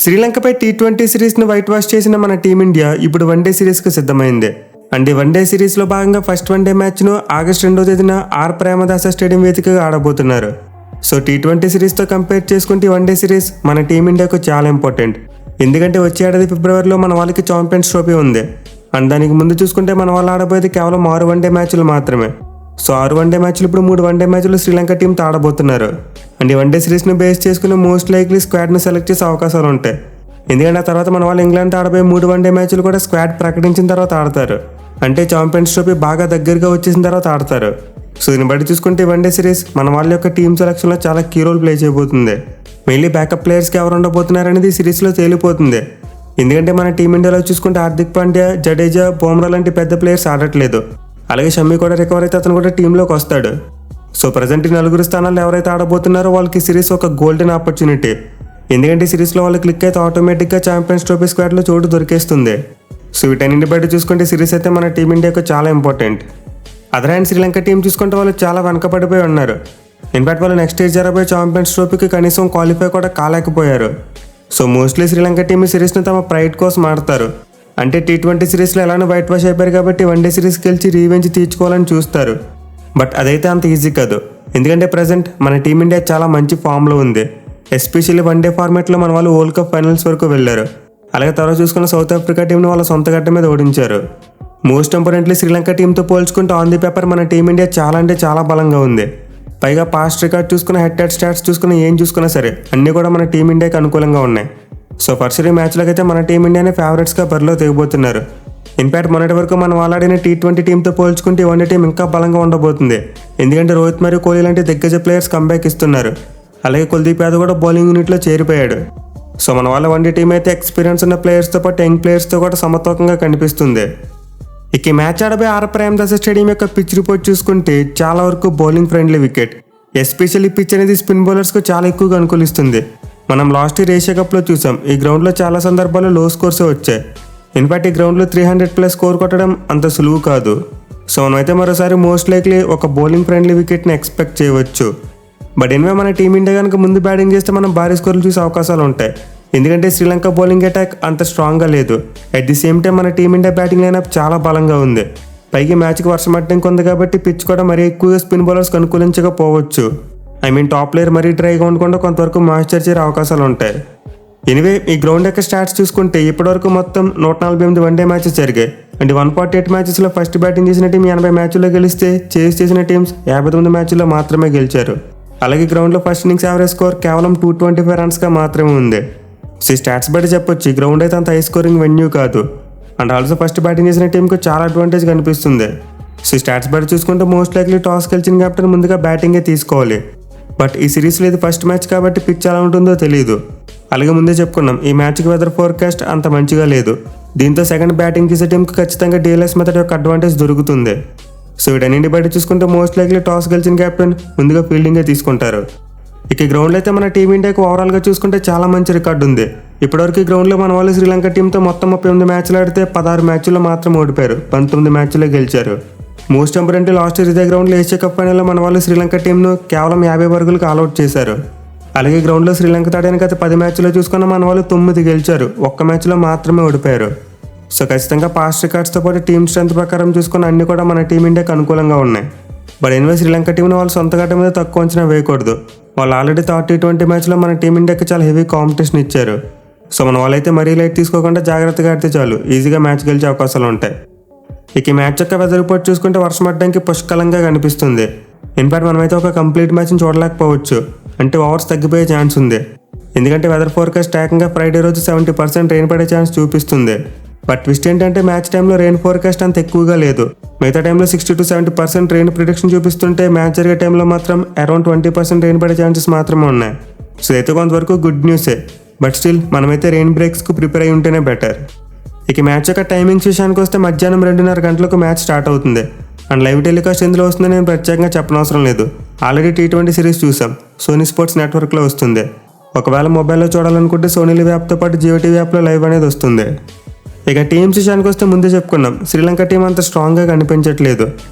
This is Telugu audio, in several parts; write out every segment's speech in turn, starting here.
శ్రీలంకపై టీ20 సిరీస్ను వైట్ వాష్ చేసిన మన టీమిండియా ఇప్పుడు వన్డే సిరీస్కు సిద్ధమైంది. అండ్ ఈ వన్డే సిరీస్లో భాగంగా ఫస్ట్ వన్డే మ్యాచ్ను ఆగస్టు 2వ తేదీన ఆర్ ప్రేమదాస స్టేడియం వేదికగా ఆడబోతున్నారు. సో టీ20 సిరీస్తో కంపేర్ చేసుకుంటే వన్డే సిరీస్ మన టీమిండియాకు చాలా ఇంపార్టెంట్. ఎందుకంటే వచ్చే ఏడాది ఫిబ్రవరిలో మన వాళ్ళకి ఛాంపియన్స్ ట్రోఫీ ఉంది. అండ్ దానికి ముందు చూసుకుంటే మన వాళ్ళు ఆడబోయేది కేవలం 6 వన్డే మ్యాచ్లు మాత్రమే. సో 6 వన్డే మ్యాచ్లు ఇప్పుడు 3 వన్డే మ్యాచ్లు శ్రీలంక టీంతో ఆడబోతున్నారు. అండ్ ఈ వన్డే సిరీస్ను బేస్ చేసుకుని మోస్ట్ లైక్లీ స్క్వాడ్ను సెలెక్ట్ చేసే అవకాశాలు ఉంటాయి. ఎందుకంటే ఆ తర్వాత మన వాళ్ళు ఇంగ్లాండ్తో ఆడబోయే 3 వన్డే మ్యాచ్లు కూడా స్క్వాడ్ ప్రకటించిన తర్వాత ఆడతారు. అంటే ఛాంపియన్స్ ట్రోఫీ బాగా దగ్గరగా వచ్చేసిన తర్వాత ఆడతారు. సో దీన్ని బట్టి చూసుకుంటే వన్డే సిరీస్ మన వాళ్ళ యొక్క టీమ్ సెలక్షన్లో చాలా కీ రోల్ ప్లే చేయబోతుంది. మెయిన్లీ బ్యాకప్ ప్లేయర్స్కి ఎవరు ఉండబోతున్నారు అనేది ఈ సిరీస్లో తేలిపోతుంది. ఎందుకంటే మన టీమిండియాలో చూసుకుంటే హార్దిక్ పాండ్యా, జడేజా, బుమ్రా లాంటి పెద్ద ప్లేయర్స్ ఆడట్లేదు. అలాగే షమ్మి కూడా రికవర్ అయితే అతను కూడా టీంలోకి వస్తాడు. సో ప్రజెంట్ ఈ 4 స్థానాల్లో ఎవరైతే ఆడబోతున్నారో వాళ్ళకి సిరీస్ ఒక గోల్డెన్ ఆపర్చునిటీ. ఎందుకంటే ఈ సిరీస్లో వాళ్ళు క్లిక్ అయితే ఆటోమేటిక్గా ఛాంపియన్స్ ట్రోఫీ స్క్వాడ్లో చోటు దొరికేస్తుంది. సో వీటన్నింటి బయట చూసుకుంటే సిరీస్ అయితే మన టీమిండియాకు చాలా important. Other hand Sri Lanka team చూసుకుంటే వాళ్ళు చాలా వెనకబడిపోయి ఉన్నారు. ఇన్ఫాక్ట్ వాళ్ళు నెక్స్ట్ ఇయర్ జరగబోయే ఛాంపియన్స్ ట్రోఫీకి కనీసం క్వాలిఫై కూడా కాలేకపోయారు. సో మోస్ట్లీ శ్రీలంక టీం ఈ సిరీస్ని తమ ప్రైడ్ కోసం ఆడతారు. అంటే టీ20 సిరీస్లో ఎలానో వైట్ వాష్ అయిపోయారు కాబట్టి వన్డే సిరీస్ గెలిచి రీవెంజ్ తీర్చుకోవాలని చూస్తారు. బట్ అదైతే అంత ఈజీ కాదు. ఎందుకంటే ప్రజెంట్ మన టీమిండియా చాలా మంచి ఫామ్లో ఉంది. ఎస్పెషల్లీ వన్డే ఫార్మాట్లో మన వాళ్ళు వరల్డ్ కప్ ఫైనల్స్ వరకు వెళ్ళారు. అలాగే తర్వాత చూసుకున్న సౌత్ ఆఫ్రికా టీంని వాళ్ళ సొంత గడ్డ మీద ఓడించారు. మోస్ట్ ఇంపార్టెంట్లీ శ్రీలంక టీంతో పోల్చుకుంటే ఆన్ ది పేపర్ మన టీమిండియా చాలా అంటే చాలా బలంగా ఉంది. పైగా పాస్ట్ రికార్డ్ చూసుకున్న హెడ్ స్టాట్స్ చూసుకున్న ఏం చూసుకున్నా సరే అన్నీ కూడా మన టీమిండియాకి అనుకూలంగా ఉన్నాయి. సో ఫస్ట్ మ్యాచ్లోకి అయితే మన టీమిండియానే ఫేవరెట్స్గా బరిలో తెగబోతున్నారు. ఇన్ఫాక్ట్ మొన్నటి వరకు మనం ఆడిన టీ20 టీంతో పోల్చుకుంటే వన్డే టీం ఇంకా బలంగా ఉండబోతుంది. ఎందుకంటే రోహిత్ మరియు కోహ్లీ లాంటి దిగ్గజ ప్లేయర్స్ కంబ్యాక్ ఇస్తున్నారు. అలాగే కుల్దీప్ యాదవ్ కూడా బౌలింగ్ యూనిట్లో చేరిపోయాడు. సో మన వాళ్ళ వన్డే టీం అయితే ఎక్స్పీరియన్స్ ఉన్న ప్లేయర్స్తో పాటు యంగ్ ప్లేయర్స్తో కూడా సమతూకంగా కనిపిస్తుంది. ఇక ఈ మ్యాచ్ ఆడబోయే ఆర్ ప్రేమదాస స్టేడియం యొక్క పిచ్ రిపోర్ట్ చూసుకుంటే చాలా వరకు bowling friendly wicket. Especially pitch అనేది స్పిన్ బౌలర్స్కు చాలా ఎక్కువగా అనుకూలిస్తుంది. మనం లాస్ట్ ఇయర్ ఏషియా కప్లో చూసాం. ఈ గ్రౌండ్లో చాలా సందర్భాల్లో లో స్కోర్సే వచ్చాయి. ఇన్ఫాక్ట్ ఈ గ్రౌండ్లో 300+ స్కోర్ కొట్టడం అంత సులువు కాదు. సో మనమైతే మరోసారి మోస్ట్ లైక్లీ ఒక బౌలింగ్ ఫ్రెండ్లీ వికెట్ని ఎక్స్పెక్ట్ చేయవచ్చు. బట్ ఎనివే మన టీమిండియా కనుక ముందు బ్యాటింగ్ చేస్తే మనం భారీ స్కోర్లు చూసే అవకాశాలు ఉంటాయి. ఎందుకంటే శ్రీలంక బౌలింగ్ అటాక్ అంత స్ట్రాంగ్గా లేదు. అట్ ది సేమ్ టైం మన టీమిండియా బ్యాటింగ్ లైనప్ చాలా బలంగా ఉంది. పైకి మ్యాచ్కి వర్షం అడ్డంకి ఉంది కాబట్టి పిచ్ కూడా మరీ ఎక్కువగా స్పిన్ బౌలర్స్కి అనుకూలించకపోవచ్చు. టాప్ ప్లేయర్ మరీ డ్రైగా ఉండకుండా కొంతవరకు మాయిశ్చర్ చేసే అవకాశాలు ఉంటాయి. ఎనివే ఈ గ్రౌండ్ యొక్క స్టాట్స్ చూసుకుంటే ఇప్పటివరకు మొత్తం 148 వన్డే మ్యాచెస్ జరిగాయి. అంటే 148 మ్యాచెస్లో ఫస్ట్ బ్యాటింగ్ చేసిన టీం 80 మ్యాచ్ల్లో గెలిస్తే చేస్ చేసిన టీమ్స్ 59 మ్యాచ్ల్లో మాత్రమే గెలిచారు. అలాగే గ్రౌండ్లో ఫస్ట్ ఇన్నింగ్స్ యావరేజ్ స్కోర్ కేవలం 225 రన్స్గా మాత్రమే ఉంది. సో ఈ స్టాట్స్ బట్టి చెప్పొచ్చు ఈ గ్రౌండ్ అయితే అంత హై స్కోరింగ్ వెన్యూ కాదు. అండ్ ఆల్సో ఫస్ట్ బ్యాటింగ్ చేసిన టీంకు చాలా అడ్వాంటేజ్ కనిపిస్తుంది. సో ఈ స్టాట్స్ బట్టి చూసుకుంటే మోస్ట్ లైక్లీ టాస్ గెలిచిన కెప్టెన్ ముందుగా బ్యాటింగే తీసుకోవాలి. బట్ ఈ సిరీస్లో ఇది ఫస్ట్ మ్యాచ్ కాబట్టి పిచ్ ఎలా ఉంటుందో తెలియదు. అలాగే ముందే చెప్పుకున్నాం ఈ మ్యాచ్కి వెదర్ ఫోర్కాస్ట్ అంత మంచిగా లేదు. దీంతో సెకండ్ బ్యాటింగ్ చేసే టీంకి ఖచ్చితంగా DLS మెథడ్ యొక్క అడ్వాంటేజ్ దొరుకుతుంది. సో వీటన్నింటి బయట చూసుకుంటే మోస్ట్ లైక్లీ టాస్ గెలిచిన కెప్టెన్ ముందుగా ఫీల్డింగే తీసుకుంటారు. ఇక ఈ గ్రౌండ్లో అయితే మన టీమిండియాకు ఓవరాల్గా చూసుకుంటే చాలా మంచి రికార్డు ఉంది. ఇప్పటివరకు ఈ గ్రౌండ్లో మన వాళ్ళు శ్రీలంక టీంతో మొత్తం 38 మ్యాచ్లు ఆడితే 16 మ్యాచ్ల్లో మాత్రం ఓడిపోయారు. 19 మ్యాచ్ల్లో గెలిచారు. మోస్ట్ ఇంపార్టెంట్ లాస్ట్ ఇయర్ ఇదే గ్రౌండ్లో ఏషియా కప్ ఫైనల్లో మన వాళ్ళు శ్రీలంక టీంను కేవలం 50 పరుగులకు ఆల్అౌట్ చేశారు. అలాగే గ్రౌండ్లో శ్రీలంక తాడానికి అయితే 10 మ్యాచ్లో చూసుకున్న మన వాళ్ళు 9 గెలిచారు. 1 మ్యాచ్లో మాత్రమే ఓడిపోయారు. సో ఖచ్చితంగా పాస్ట్ రికార్డ్స్తో పాటు టీమ్ స్ట్రెంత్ ప్రకారం చూసుకున్న అన్ని కూడా మన టీమిండియాకి అనుకూలంగా ఉన్నాయి. బట్ ఎనివే శ్రీలంక టీంని వాళ్ళు సొంత గడ్డ మీద తక్కువ అంచనా వేయకూడదు. వాళ్ళు ఆల్రెడీ టీ20 మ్యాచ్లో మన టీమిండియాకి చాలా హెవీ కాంపిటీషన్ ఇచ్చారు. సో మన వాళ్ళైతే మరీ లైట్ తీసుకోకుండా జాగ్రత్తగా ఆడితే చాలు ఈజీగా మ్యాచ్ గెలిచే అవకాశాలు ఉంటాయి. ఇక ఈ మ్యాచ్ యొక్క వెదర్ రిపోర్ట్ చూసుకుంటే వర్షం పడడానికి పుష్కలంగా కనిపిస్తుంది. ఇన్ఫాక్ట్ మనమైతే ఒక కంప్లీట్ మ్యాచ్ని చూడలేకపోవచ్చు. అంటే ఓవర్స్ తగ్గిపోయే ఛాన్స్ ఉంది. ఎందుకంటే వెదర్ ఫోర్కాస్ట్ ఏకంగా ఫ్రైడే రోజు 70% రెయిన్ పడే ఛాన్స్ చూపిస్తుంది. బట్ ట్విస్ట్ ఏంటంటే మ్యాచ్ టైంలో రెయిన్ ఫోర్కాస్ట్ అంత ఎక్కువగా లేదు. మిగతా టైంలో 60 to 70% రెయిన్ ప్రిడిక్షన్ చూపిస్తుంటే మ్యాచ్ జరిగే టైంలో మాత్రం అరౌండ్ 20% రెయిన్ పడే ఛాన్సెస్ మాత్రమే ఉన్నాయి. సో అయితే కొంతవరకు గుడ్ న్యూసే. బట్ స్టిల్ మనమైతే రెయిన్ బ్రేక్స్కు ప్రిపేర్ అయి ఉంటేనే బెటర్. ఇక మ్యాచ్ యొక్క టైమింగ్స్ విషయానికి వస్తే మధ్యాహ్నం 2:30 గంటలకు మ్యాచ్ స్టార్ట్ అవుతుంది. అండ్ లైవ్ టెలికాస్ట్ ఎందులో వస్తుందో నేను ప్రత్యేకంగా చెప్పనవసరం లేదు. ఆల్రెడీ టీ20 సిరీస్ చూసాం. సోనీ స్పోర్ట్స్ నెట్వర్క్లో వస్తుంది. ఒకవేళ మొబైల్లో చూడాలనుకుంటే సోనీ లివ్ యాప్తో పాటు జియో టీవీ యాప్లో లైవ్ అనేది వస్తుంది. ఇక టీమ్స్ విషయానికి వస్తే ముందే చెప్పుకున్నాం శ్రీలంక టీం అంత స్ట్రాంగ్గా కనిపించట్లేదు.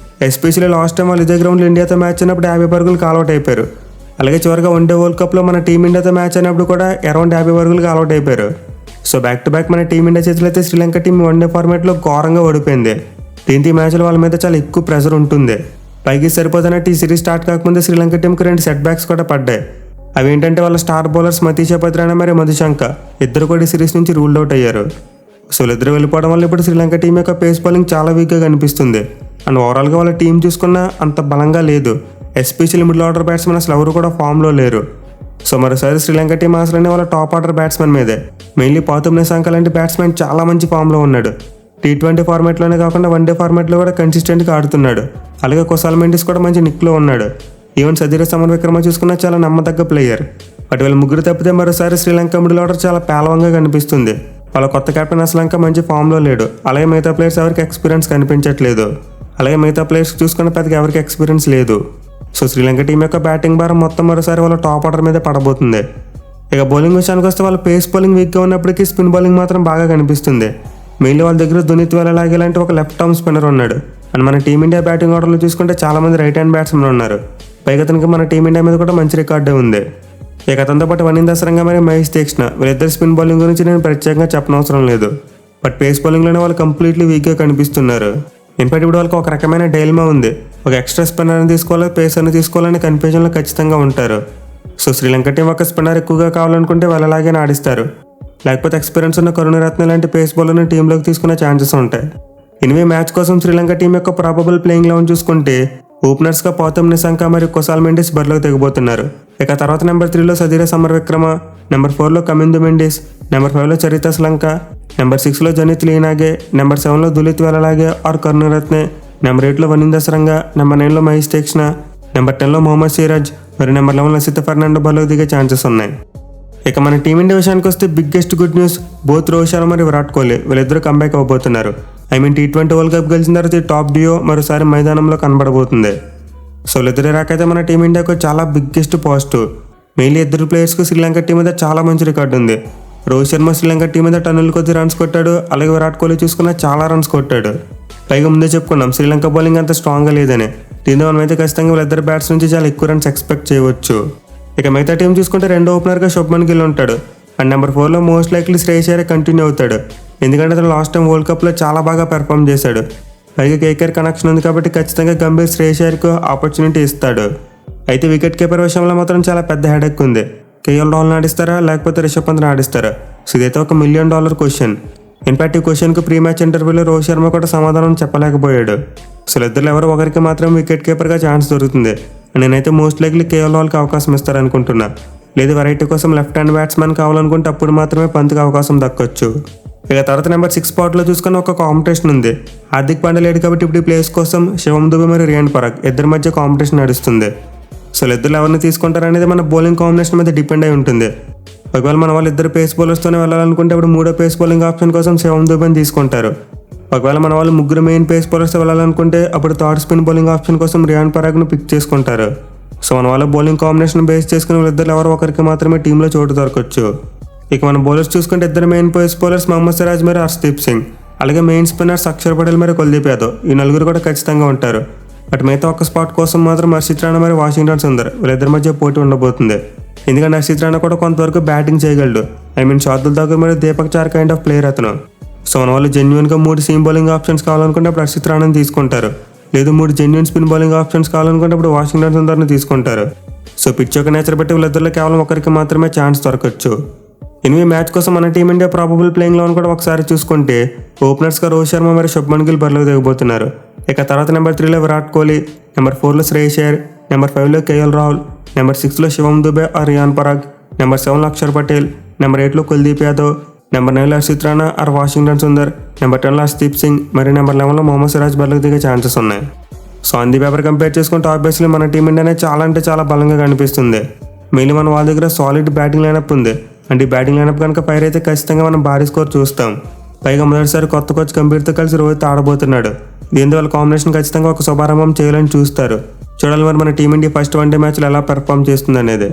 ఎస్పెషల్లీ లాస్ట్ టైం వాళ్ళు ఇదే గ్రౌండ్లో ఇండియాతో మ్యాచ్ అయినప్పుడు 50 పరుగులు ఆల్అౌట్ అయిపోయారు. అలాగే చివరిగా వన్డే వరల్డ్ కప్లో మన టీమిండియాతో మ్యాచ్ అయినప్పుడు కూడా అరౌండ్ 50 పరుగులకు ఆల్అౌట్ అయిపోయారు. సో బ్యాక్ టు బ్యాక్ మన టీమిండియా చేతిలో అయితే శ్రీలంక టీం వన్డే ఫార్మాట్లో ఘోరంగా ఓడిపోయింది. దీంతో ఈ మ్యాచ్లో వాళ్ళ మీద చాలా ఎక్కువ ప్రెషర్ ఉంటుంది. పైకి సరిపోతున్నట్టు ఈ సిరీస్ స్టార్ట్ కాకముందే శ్రీలంక టీంకి 2 సెట్ బ్యాక్స్ కూడా పడ్డాయి. అవి ఏంటంటే వాళ్ళ స్టార్ బౌలర్స్ మతీష పత్రాన మరియు మధుశంక ఇద్దరు కూడా ఈ సిరీస్ నుంచి రూల్డ్ అవుట్ అయ్యారు. సో వీళ్ళిద్దరు వెళ్ళిపోవడం వల్ల ఇప్పుడు శ్రీలంక టీం యొక్క పేస్ బౌలింగ్ చాలా వీక్గా కనిపిస్తుంది. అండ్ ఓవరాల్గా వాళ్ళ టీం చూసుకున్నా అంత బలంగా లేదు. ఎస్పెషల్లీ మిడిల్ ఆర్డర్ బ్యాట్స్మెన్ అసలు ఎవరు కూడా ఫామ్లో లేరు. సో మరోసారి శ్రీలంక టీం ఆశలన్నీ వాళ్ళ టాప్ ఆర్డర్ బ్యాట్స్మెన్ మీదే. మెయిన్లీ పాతుమ్ నిసాంక లాంటి బ్యాట్స్మెన్ చాలా మంచి ఫామ్లో ఉన్నాడు. T20 ఫార్మాట్లోనే కాకుండా వన్డే ఫార్మాట్లో కూడా కన్సిస్టెంట్గా ఆడుతున్నాడు. అలాగే కుశాల్ మెండిస్ కూడా మంచి నిక్లో ఉన్నాడు. ఈవెన్ సదీర సమర్ విక్రమ చూసుకున్న చాలా నమ్మదగ్గ ప్లేయర్. బట్ వీళ్ళ ముగ్గురు తప్పితే మరోసారి శ్రీలంక మిడిల్ ఆర్డర్ చాలా పేలవంగా కనిపిస్తుంది. వాళ్ళ కొత్త కెప్టెన్ అసలంక మంచి ఫామ్లో లేడు. అలాగే మిగతా ప్లేయర్స్ ఎవరికి ఎక్స్పీరియన్స్ కనిపించట్లేదు. అలాగే మిగతా ప్లేయర్స్ చూసుకున్న పెద్దగా ఎవరికి ఎక్స్పీరియన్స్ లేదు. సో శ్రీలంక టీం యొక్క బ్యాటింగ్ భారం మొత్తం మరోసారి వాళ్ళ టాప్ ఆర్డర్ మీద పడబోతుంది. ఇక బౌలింగ్ విషయానికి వస్తే వాళ్ళ పేస్ బౌలింగ్ వీక్గా ఉన్నప్పటికీ స్పిన్ బౌలింగ్ మాత్రం బాగా కనిపిస్తుంది. మెయిన్లీ వాళ్ళ దగ్గర దునిత్ వెలలాగే లాంటి ఒక లెఫ్ట్ ఆర్మ్ స్పిన్నర్ ఉన్నాడు. అండ్ మన టీమిండియా బ్యాటింగ్ ఆర్డర్లో చూసుకుంటే చాలా మంది రైట్ హ్యాండ్ బ్యాట్స్మెన్ ఉన్నారు. పైగా అతనికి మన టీమిండియా మీద కూడా మంచి రికార్డే ఉంది. ఇక అతనితో పాటు వనింద సరంగా మరియు మహేష్ తీక్ష్ణ వీళ్ళిద్దరు స్పిన్ బౌలింగ్ గురించి నేను ప్రత్యేకంగా చెప్పనవసరం లేదు. బట్ పేస్ బౌలింగ్లోనే వాళ్ళు కంప్లీట్లీ వీక్గా కనిపిస్తున్నారు. ఇన్ఫాక్ట్ ఇప్పుడు వాళ్ళకి ఒక రకమైన డైల్మా ఉంది. ఒక ఎక్స్ట్రా స్పిన్నర్ని తీసుకోవాలి, పేసర్ని తీసుకోవాలని కన్ఫ్యూజన్లో ఖచ్చితంగా ఉంటారు. సో శ్రీలంక టీం ఒక స్పిన్నర్ ఎక్కువగా కావాలనుకుంటే వాళ్ళలాగే ఆడిస్తారు. లేకపోతే ఎక్స్పీరియన్స్ ఉన్న కరుణరత్న లాంటి పేస్ బౌలర్ని టీంలోకి తీసుకునే ఛాన్సెస్ ఉంటాయి. ఎనివే మ్యాచ్ కోసం శ్రీలంక టీం యొక్క ప్రాబబుల్ ప్లేయింగ్ లెవెన్ చూసుకుంటే ఓపెనర్స్గా పాతుమ్ నిసాంక మరియు కుశాల్ మెండిస్ బరిలోకి దిగబోతున్నారు. ఇక తర్వాత నెంబర్ 3లో సదీర సమర్ విక్రమ, నెంబర్ 4లో కమిందు మెండిస్, నెంబర్ 5లో చరిత శ్రీలంక, నెంబర్ 6లో జనిత్ లీనాగే, నెంబర్ 7లో దులిత్ వెలలాగే ఆర్ కరుణరత్నే, నెంబర్ 8లో వనింద సరంగ, నెంబర్ 9లో మహేష్ తీక్ష్ణ, నెంబర్ 10లో మొహమ్మద్ సిరాజ్ మరియు నెంబర్ 11లో లసిత్ ఫెర్నాండో బరిలోకి దిగే ఛాన్సెస్ ఉన్నాయి. ఇక మన టీమిండియా విషయానికి వస్తే biggest good news, both Rohit Sharma మరియు విరాట్ కోహ్లీ వీళ్ళిద్దరూ కంబ్యాక్ అవ్వబోతున్నారు. T20 వరల్డ్ కప్ గెలిచిన తర్వాత ఈ టాప్ డియో మరోసారి మైదానంలో కనబడబోతుంది. సో వీళ్ళిద్దరి రాకైతే మన టీమిండియాకు చాలా బిగ్గెస్ట్ పాజిటివ్. మెయిన్లీ ఇద్దరు ప్లేయర్స్కు శ్రీలంక టీం మీద చాలా మంచి రికార్డు ఉంది. రోహిత్ శర్మ శ్రీలంక టీం మీద టన్నుల కొద్ది రన్స్ కొట్టాడు. అలాగే విరాట్ కోహ్లీ చూసుకున్న చాలా రన్స్ కొట్టాడు. పైగా ముందే చెప్పుకున్నాం శ్రీలంక బౌలింగ్ అంత స్ట్రాంగ్గా లేదని. దీంతో మనమైతే ఖచ్చితంగా వీళ్ళిద్దరు బ్యాట్స్ నుంచి చాలా ఎక్కువ రన్స్ ఎక్స్పెక్ట్ చేయవచ్చు. ఇక మిగతా టీం చూసుకుంటే రెండో ఓపెనర్గా శుభ్మన్ గిల్ ఉంటాడు. అండ్ నెంబర్ 4లో most likely Shreyas Iyer continue అవుతాడు. ఎందుకంటే అతను లాస్ట్ టైం వరల్డ్ కప్లో చాలా బాగా పెర్ఫామ్ చేశాడు. పైగా కేకేఆర్ కనెక్షన్ ఉంది కాబట్టి ఖచ్చితంగా గంభీర్ శ్రేయస్ అయ్యర్కు ఆపర్చునిటీ ఇస్తాడు. అయితే వికెట్ కీపర్ విషయంలో మాత్రం చాలా పెద్ద హెడేక్ ఉంది. కేఎల్ రాహుల్ని ఆడిస్తారా లేకపోతే రిషబ్ పంత్ని ఆడిస్తారా? సో ఇదైతే ఒక $1 మిలియన్ క్వశ్చన్. ఇన్ఫాక్ట్ ఈ క్వశ్చన్కు ప్రీ మ్యాచ్ ఇంటర్వ్యూలో రోహిత్ శర్మ కూడా సమాధానం చెప్పలేకపోయాడు. సో ఇద్దరు ఎవరో ఒకరికి మాత్రం వికెట్ కీపర్గా ఛాన్స్ దొరుకుతుంది. నేనైతే మోస్ట్ లైక్లీ కేఎల్ రాహుల్కి అవకాశం ఇస్తారనుకుంటున్నా. లేదు వెరైటీ కోసం లెఫ్ట్ హ్యాండ్ బ్యాట్స్మెన్ కావాలనుకుంటే అప్పుడు మాత్రమే పంత్కి అవకాశం దక్కొచ్చు. ఇక తర్వాత నెంబర్ 6 స్పాట్లో చూసుకుని ఒక కాంపిటీషన్ ఉంది. హార్దిక్ పాండ్యా లేడు కాబట్టి ఇప్పుడు ఈ ప్లేస్ కోసం శివం దుబే మరియు రియాన్ పరాగ్ ఇద్దరి మధ్య కాంపిటీషన్ నడుస్తుంది. సో ఇద్దరు ఎవరిని తీసుకుంటారనేది మన బౌలింగ్ కాంబినేషన్ మీద డిపెండ్ అయి ఉంటుంది. ఒకవేళ మన వాళ్ళు ఇద్దరు పేస్ బౌలర్స్తోనే వెళ్ళాలనుకుంటే ఇప్పుడు మూడో పేస్ బౌలింగ్ ఆప్షన్ కోసం శివం దుబేని తీసుకుంటారు. ఒకవేళ మన వాళ్ళు ముగ్గురు మెయిన్ పేస్ బౌలర్స్ వెళ్ళాలనుకుంటే అప్పుడు థర్డ్ స్పిన్ బౌలింగ్ ఆప్షన్ కోసం రియాన్ పరాగ్ను పిక్ చేసుకుంటారు. సో మన వాళ్ళ బౌలింగ్ కాంబినేషన్ బేస్ చేసుకుని వీళ్ళిద్దరు ఎవరో ఒకరికి మాత్రమే టీంలో చోటు దొరకవచ్చు. ఇక మన బౌలర్స్ చూసుకుంటే ఇద్దరు main pace bowlers Mohammed Siraj మరియు హర్షదీప్ సింగ్, అలాగే మెయిన్ స్పిన్నర్స్ అక్షర్ పటేల్ మరియు కుల్దీప్ యాదవ్ ఈ నలుగురు కూడా ఖచ్చితంగా ఉంటారు. బట్ మిగతా ఒక్క స్పాట్ కోసం మాత్రం హర్షిత్ రాణా మరియు వాషింగ్టన్ సుందర్ వీళ్ళిద్దరి మధ్య పోటీ ఉండబోతుంది. ఎందుకంటే హర్షిత్ రాణా కూడా కొంతవరకు బ్యాటింగ్ చేయగలడు. షార్దుల్ ఠాకూర్ మరియు దీపక్ చార్ కైండ్ ఆఫ్ ప్లేయర్ అతను. సో మన వాళ్ళు జెన్యున్గా 3 సీమ్ బౌలింగ్ ఆప్షన్స్ కావాలనుకుంటే అప్పుడు హర్షిత్ రాణాని తీసుకుంటారు. లేదు 3 జెన్యున్ స్పిన్ బౌలింగ్ ఆప్షన్స్ కావాలనుకుంటే అప్పుడు వాషింగ్టన్ సుందర్ని తీసుకుంటారు. సో పిచ్ యొక్క నేచర్ బట్టి వీళ్ళిద్దరిలో కేవలం ఒకరికి మాత్రమే ఛాన్స్ దొరకచ్చు. ఎనిమిది మ్యాచ్ కోసం మన టీమిండియా ప్రాబబుల్ ప్లేయింగ్ లెవెన్ కూడా ఒకసారి చూసుకుంటే ఓపెనర్స్గా రోహిత్ శర్మ మరియు శుభ్మన్ గిల్ బరిలోకి దిగబోతున్నారు. ఇక తర్వాత నెంబర్ 3లో విరాట్ కోహ్లీ, నెంబర్ 4లో శ్రేయస్ అయ్యర్, నెంబర్ 5లో కేఎల్ రాహుల్, నెంబర్ 6లో శివం దుబే ఆర్ రియాన్ పరాగ్, నెంబర్ 7లో అక్షర్ పటేల్, నెంబర్ 8లో కుల్దీప్ యాదవ్, నెంబర్ 9లో Harshit Rana or Washington Sundar, number 10లో హర్షదీప్ సింగ్ మరియు నెంబర్ 11లో మొహమ్మద్ సిరాజ్ బరిలోకి దిగే ఛాన్సెస్ ఉన్నాయి. So on the paper compare చేసుకుంటే ఆబ్వియస్లీ మన టీమిండియానే చాలా అంటే చాలా బలంగా కనిపిస్తుంది. మెయిన్లీ మన వాళ్ళ దగ్గర సాలిడ్ బ్యాటింగ్ లైనప్ ఉంది. అంటే ఈ బ్యాటింగ్ లైనప్ కనుక ఫైర్ అయితే ఖచ్చితంగా మనం భారీ స్కోర్ చూస్తాం. పైగా మొదటిసారి కొత్త కోచ్ గంభీర్తో కలిసి రోహిత్ ఆడబోతున్నాడు. దీంతో వాళ్ళ కాంబినేషన్ ఖచ్చితంగా ఒక శుభారంభం చేయాలని చూస్తారు. చూడాలి మరి మన టీమిండియా ఫస్ట్ వన్డే మ్యాచ్లో ఎలా పెర్ఫామ్ చేస్తుంది అనేది.